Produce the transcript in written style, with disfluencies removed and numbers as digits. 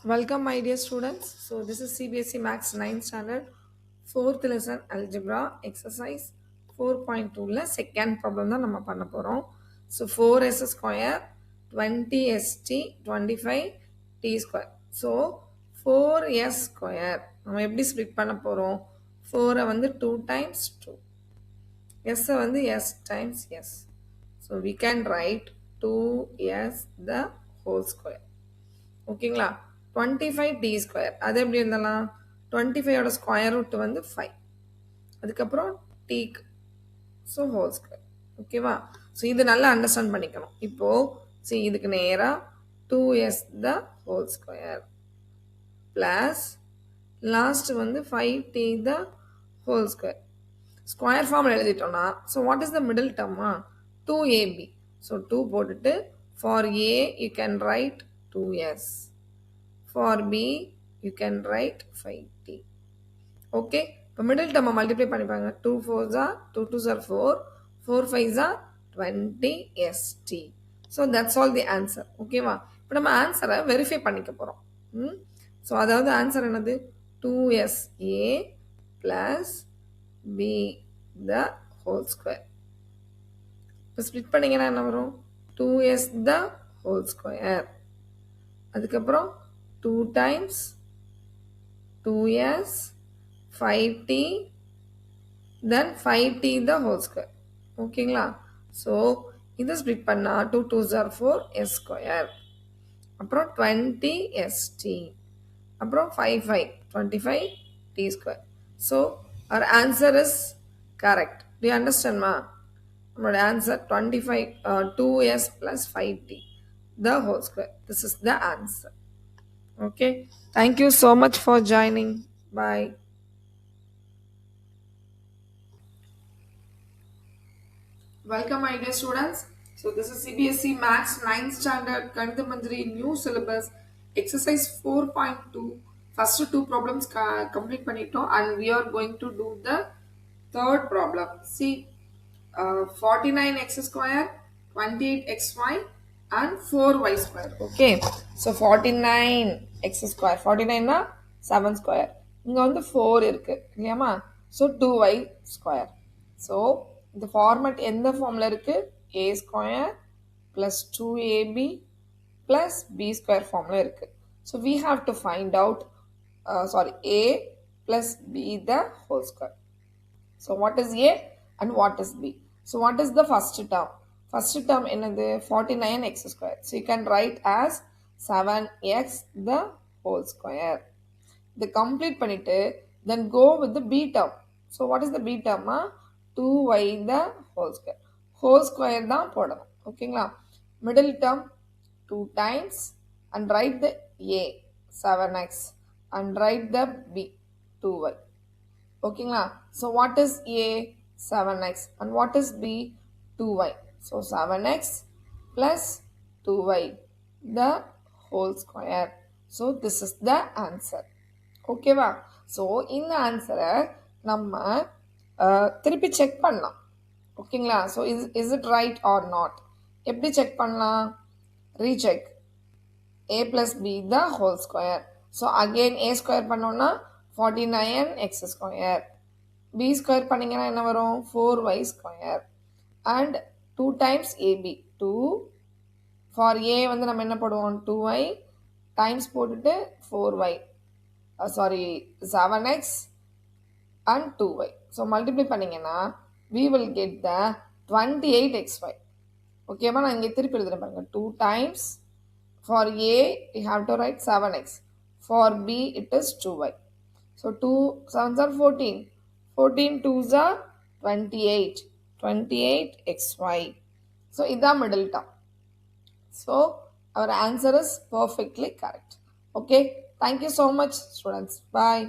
Welcome, my dear students. So, this is CBSE Max 9th standard, 4th lesson Algebra exercise 4.2ல second problem தான் நம்ம பண்ண போகிறோம். So, 4s square 20st 25t square. So, 4s square நம்ம எப்படி split பண்ண போகிறோம்? 4 வந்து 2 times 2. s வந்து s times s. So, we can write 2s the whole square. ஓகேங்களா 25t ஸ்கொயர் அது எப்படி இருந்தாலும் 25ஓட ஸ்கொயர் ரூட் வந்து 5 அதுக்கப்புறம் டீக்கு ஸோ ஹோல் ஸ்கொயர் ஓகேவா ஸோ இது நல்லா அண்டர்ஸ்டாண்ட் பண்ணிக்கணும் இப்போது சி இதுக்கு நேராக 2s the whole square plus last வந்து 5t the whole square square ஃபார்மில் எழுதிட்டோம்னா so what is the middle டர்மா 2ab ஸோ 2 போட்டுட்டு for a you can write 2s for b you can write 5t okay இப்போ middle டர்மை multiply பண்ணிப்பாங்க 2 4s are 2 2s are 4 4 5s are 20 st so that's all the answer ஓகேவா இப்போ நம்ம ஆன்சரை verify பண்ணிக்க போகிறோம் ஸோ அதாவது ஆன்சர் என்னது 2sa plus b the whole square இப்போ ஸ்ப்ளிட் பண்ணிங்கன்னா என்ன வரும் 2s the whole square அதுக்கப்புறம் 2 times 2s 5t then 5t the whole square ஓகேங்களா ஸோ இதை ஸ்ப்ளிட் பண்ணால் 2 2s are 4 s square அப்புறம் 20 st அப்புறம் 5 5 25 t square so our answer is correct do you understand ma நம்மளோட answer 25 2s plus 5t the whole square this is the answer okay thank you so much for joining bye welcome my dear students so this is CBSE Max 9th standard Kanitha Manjari new syllabus exercise 4.2 first two problems complete பண்ணிட்டோம் and we are going to do the third problem see 49x square 28xy and 4y square okay so 49x square 49 na 7 square இங்க வந்து 4 இருக்கு இல்லையாமா so 2y square so இந்த format எந்த ஃபார்ம்ல இருக்கு a square plus 2ab plus b square ஃபார்ம்ல இருக்கு so we have to find out a plus b the whole square so what is a and what is b so what is the first term first term என்னது 49x square so you can write as 7x the whole square the complete பண்ணிட்டு then go with the b term so what is the b term 2y the whole square தான் போடணும் ஓகேங்களா middle term 2 times and write the a 7x and write the b 2y ஓகேங்களா so what is a 7x and what is b 2y so 7x plus 2y the whole square so this is the answer ஓகேவா so இந்த ஆன்சரை நம்ம திருப்பி check பண்ணலாம் ஓகேங்களா so is it right or not எப்படி check பண்ணலாம் recheck a plus b the whole square so again a square பண்ணோம்னா 49x ஸ்கொயர் b ஸ்கொயர் பண்ணிங்கன்னா என்ன வரும் 4y square and 2 times ab 2 for a வந்து நம்ம என்ன போடுவோம் 2y டைம்ஸ் போட்டுட்டு 4y sorry 7x and 2y so multiply பண்ணிங்கன்னா we will get the 28xy ஓகேவா நான் இங்கே திருப்பி எழுதுறேன் பாருங்க 2 times for a we have to write 7x for b it is 2y so 2 7s are 14 14 2s are 28 28xy so இதான் middle term so our answer is perfectly correct okay thank you so much students bye